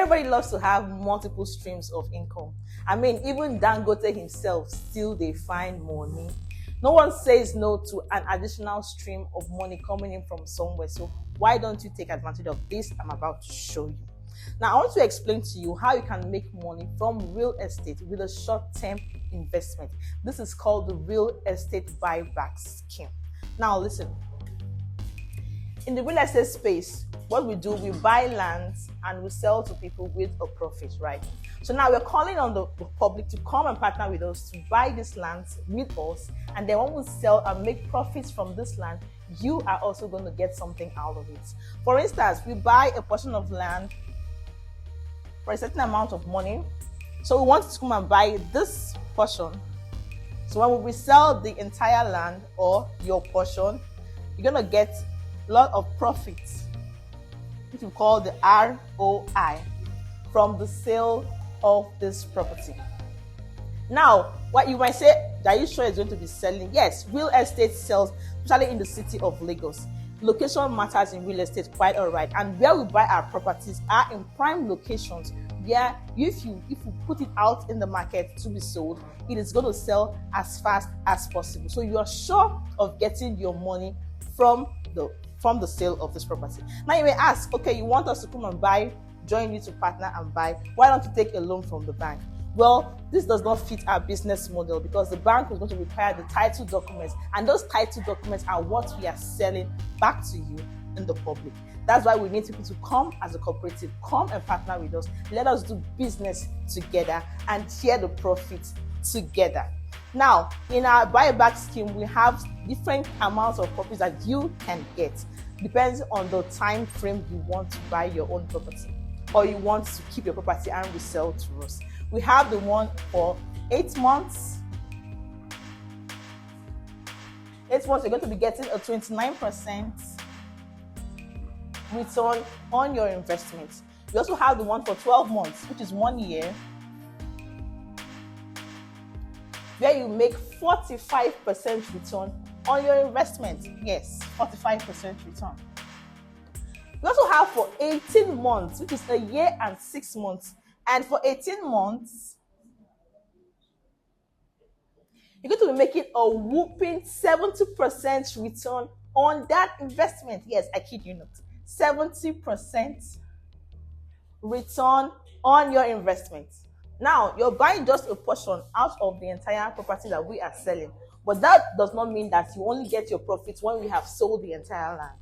Everybody loves to have multiple streams of income. I mean, even Dangote himself, still they find money. No one says no to an additional stream of money coming in from somewhere. So why don't you take advantage of this I'm about to show you? Now, I want to explain to you how you can make money from real estate with a short-term investment. This is called the real estate buyback scheme. Now, listen. In the real estate space, what we do, we buy lands and we sell to people with a profit, right? So now we're calling on the public to come and partner with us to buy these lands with us. And then when we sell and make profits from this land, you are also going to get something out of it. For instance, we buy a portion of land for a certain amount of money. So we want to come and buy this portion. So when we sell the entire land or your portion, you're going to get a lot of profits, which we call the ROI, from the sale of this property. Now, what you might say, are you sure it's going to be selling? Yes, real estate sells, especially in the city of Lagos. Location matters in real estate quite all right. And where we buy our properties are in prime locations where if you put it out in the market to be sold, it is going to sell as fast as possible. So you are sure of getting your money from the sale of this property. Now you may ask, okay, you want us to come and buy, join you to partner and buy. Why don't you take a loan from the bank? Well, this does not fit our business model because the bank is going to require the title documents, and those title documents are what we are selling back to you in the public. That's why we need people to come as a cooperative, come and partner with us. Let us do business together and share the profits together. Now, in our buyback scheme, we have different amounts of profits that you can get. Depends on the time frame you want to buy your own property, or you want to keep your property and resell to us. We have the one for 8 months. 8 months, you're going to be getting a 29% return on your investment. We also have the one for 12 months, which is 1 year, where you make 45% return on your investment. Yes, 45% return. We also have for 18 months, which is a year and 6 months. And for 18 months, you're going to be making a whooping 70% return on that investment. Yes, I kid you not. 70% return on your investment. Now, you're buying just a portion out of the entire property that we are selling. But that does not mean that you only get your profits when we have sold the entire land.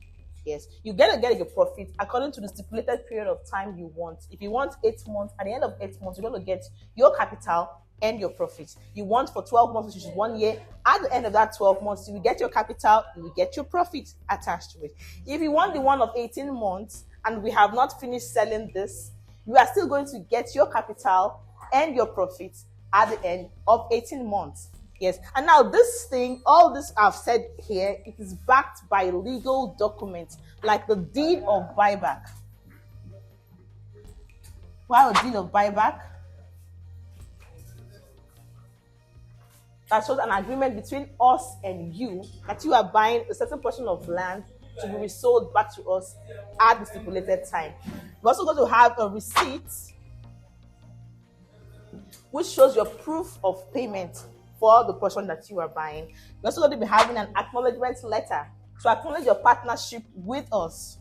Yes, you're going to get your profit according to the stipulated period of time you want. If you want 8 months, at the end of 8 months, you're going to get your capital and your profits. You want for 12 months, which is 1 year. At the end of that 12 months, you will get your capital, you will get your profit attached to it. If you want the one of 18 months and we have not finished selling this, you are still going to get your capital and your profits at the end of 18 months. Yes, and now this thing, all this I've said here, it is backed by legal documents like the deed of buyback. Why a deed of buyback? That shows an agreement between us and you that you are buying a certain portion of land to be resold back to us at the stipulated time. We're also going to have a receipt which shows your proof of payment for the portion that you are buying. You're also going to be having an acknowledgement letter to acknowledge your partnership with us,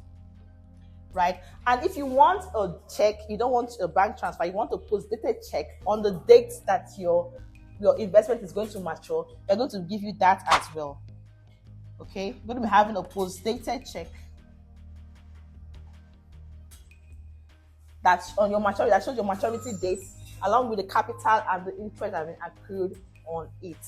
right? And if you want a check, you don't want a bank transfer, you want a post-dated check on the date that your investment is going to mature, they're going to give you that as well. Okay? We're going to be having a post-dated check that's on your maturity, that shows your maturity date, along with the capital and the interest that have been accrued on it.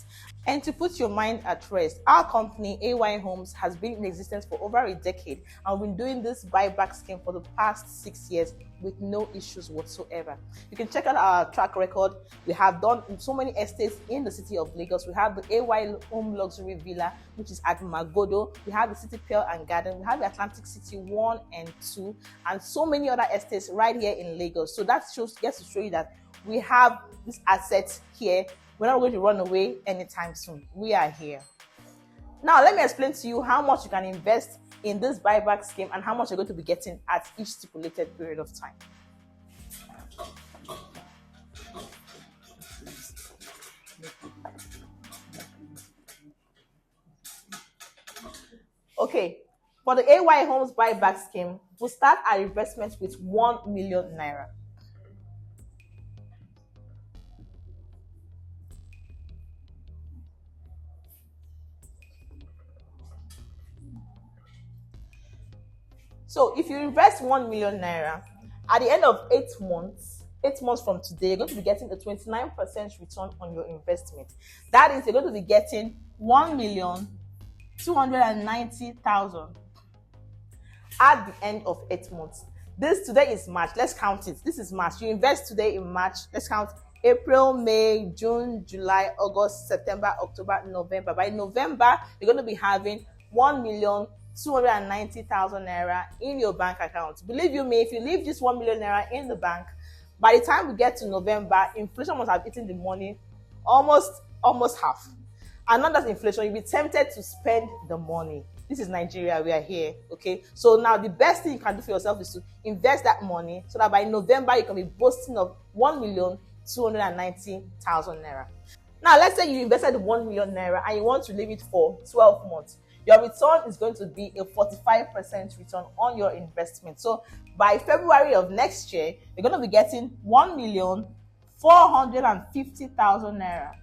And to put your mind at rest, our company AYHomes has been in existence for over a decade, and we've been doing this buyback scheme for the past 6 years with no issues whatsoever. You can check out our track record. We have done so many estates in the city of Lagos. We have the AYHome Luxury Villa, which is at Magodo. We have the City Pearl and Garden. We have the Atlantic City 1 and 2, and so many other estates right here in Lagos. So that gets to show you that we have these assets here. We're not going to run away anytime soon. We are here. Now, let me explain to you how much you can invest in this buyback scheme and how much you're going to be getting at each stipulated period of time. Okay, for the AYHomes Buyback scheme, we'll start our investment with 1 million naira. So if you invest 1 million naira, at the end of 8 months from today, you're going to be getting a 29% return on your investment. That is, you're going to be getting 1,290,000 at the end of 8 months. This today is March. Let's count it. This is March. You invest today in March. Let's count April, May, June, July, August, September, October, November. By November, you're going to be having 1,290,000 naira in your bank account. Believe you me, if you leave this 1 million naira in the bank, by the time we get to November, inflation must have eaten the money almost half. And not just inflation, you'll be tempted to spend the money. This is Nigeria, we are here, okay? So now the best thing you can do for yourself is to invest that money so that by November you can be boasting of 1,290,000 naira. Now let's say you invested 1 million naira and you want to leave it for 12 months. Your return is going to be a 45% return on your investment. So by February of next year, you're going to be getting 1,450,000 naira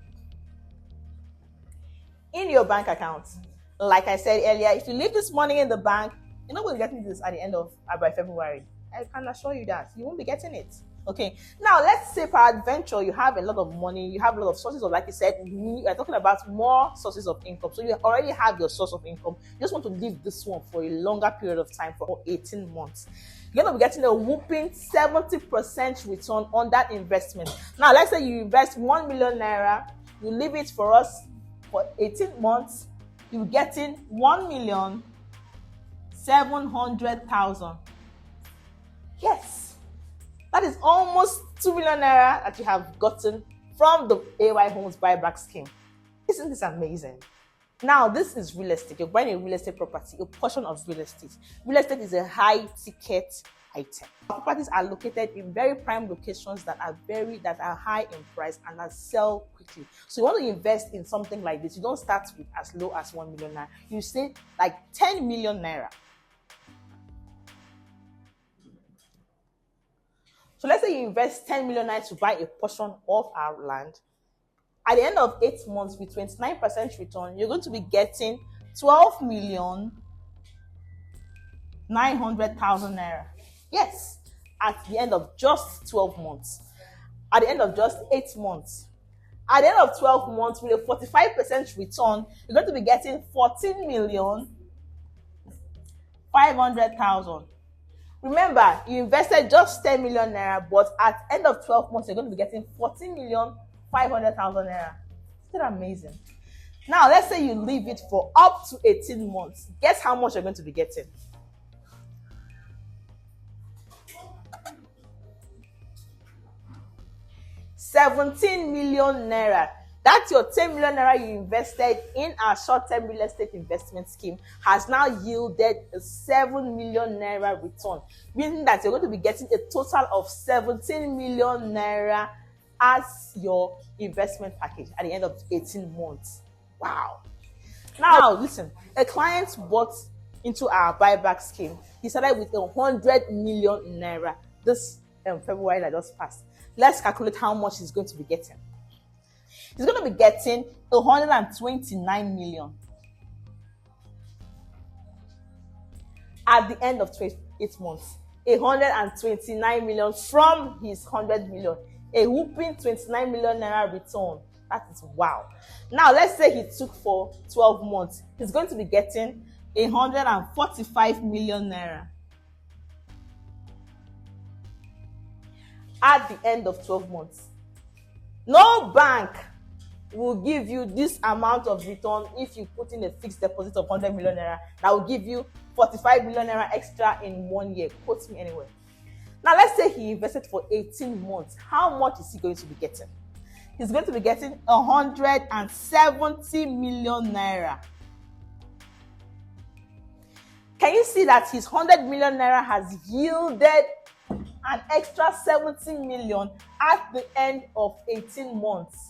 in your bank account. Like I said earlier, if you leave this money in the bank, you're not going to get this at the end of by February. I can assure you that you won't be getting it. Okay, now let's say peradventure you have a lot of money, you have a lot of sources of, like you said, we are talking about more sources of income. So you already have your source of income. You just want to leave this one for a longer period of time, for 18 months. You're going to be getting a whooping 70% return on that investment. Now let's say you invest 1 million naira, you leave it for us for 18 months, you're getting 1,700,000. Yes. That is almost 2 million naira that you have gotten from the AYHomes Buyback scheme. Isn't this amazing? Now, this is real estate. You're buying a real estate property, a portion of real estate. Real estate is a high-ticket item. Properties are located in very prime locations that are high in price and that sell quickly. So you want to invest in something like this. You don't start with as low as 1 million naira. You say like 10 million naira. So let's say you invest 10 million naira to buy a portion of our land. At the end of 8 months with 29% return, you're going to be getting 12,900,000 naira. Yes, at the end of just 12 months. At the end of just 8 months. At the end of 12 months with a 45% return, you're going to be getting 14,500,000. Remember, you invested just 10 million naira, but at the end of 12 months, you're going to be getting 14,500,000 naira. Isn't that amazing? Now, let's say you leave it for up to 18 months. Guess how much you're going to be getting? $17 million naira. That's your 10 million naira you invested in our short-term real estate investment scheme has now yielded a 7 million naira return, meaning that you're going to be getting a total of 17 million naira as your investment package at the end of 18 months. Wow. Now, listen, a client bought into our buyback scheme. He started with 100 million naira this February that just passed. Let's calculate how much he's going to be getting. He's going to be getting 129 million at the end of 8 months. 129 million from his 100 million. A whooping 29 million naira return. That is wow. Now, let's say he took for 12 months. He's going to be getting 145 million naira at the end of 12 months. No bank will give you this amount of return if you put in a fixed deposit of 100 million naira that will give you 45 million naira extra in 1 year. Quote me anyway. Now, let's say he invested for 18 months. How much is he going to be getting? He's going to be getting 170 million naira. Can you see that his 100 million naira has yielded an extra 70 million at the end of 18 months?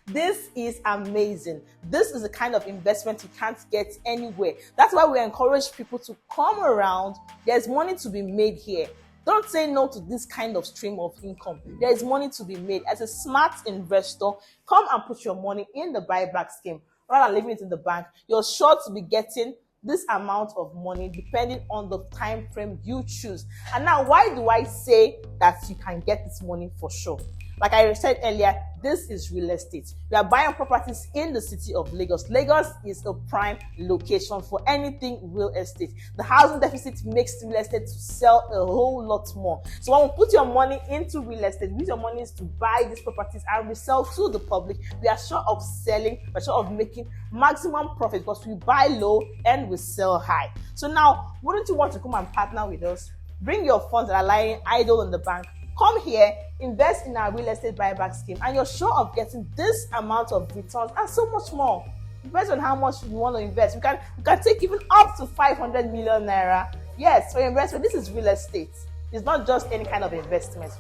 This is amazing. This is the kind of investment you can't get anywhere. That's why we encourage people to come around. There's money to be made here. Don't say no to this kind of stream of income. There is money to be made. As a smart investor, come and put your money in the buyback scheme rather than leaving it in the bank. You're sure to be getting this amount of money depending on the time frame you choose. And now, why do I say that you can get this money for sure? Like I said earlier, this is real estate. We are buying properties in the city of Lagos. Lagos is a prime location for anything real estate. The housing deficit makes real estate to sell a whole lot more. So when we put your money into real estate, use your money is to buy these properties and resell to the public. We are sure of selling, we're sure of making maximum profit because we buy low and we sell high. So now, wouldn't you want to come and partner with us? Bring your funds that are lying idle in the bank. Come here, invest in our real estate buyback scheme, and you're sure of getting this amount of returns and so much more. Depends on how much you want to invest. We can take even up to 500 million naira. Yes, for investment, this is real estate. It's not just any kind of investment.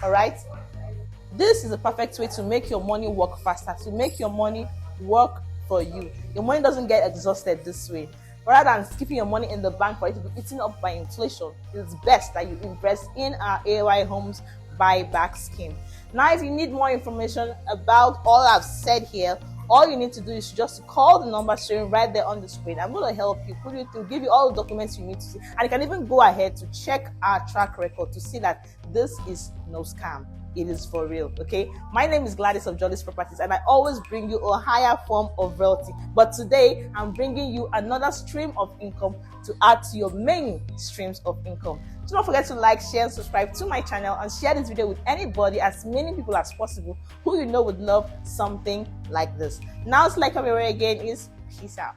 All right? This is a perfect way to make your money work faster, to make your money work for you. Your money doesn't get exhausted this way. Rather than keeping your money in the bank for it to be eaten up by inflation, it's best that you invest in our AYHomes Buyback scheme. Now, if you need more information about all I've said here, all you need to do is just to call the number showing right there on the screen. I'm going to help you, put you through, give you all the documents you need to see, and you can even go ahead to check our track record to see that this is no scam. It is for real, okay? My name is Gladys of Jolis Properties, and I always bring you a higher form of wealth. But today, I'm bringing you another stream of income to add to your many streams of income. Do not forget to like, share, and subscribe to my channel, and share this video with anybody, as many people as possible who you know would love something like this. Now, it's like coming away again is peace out.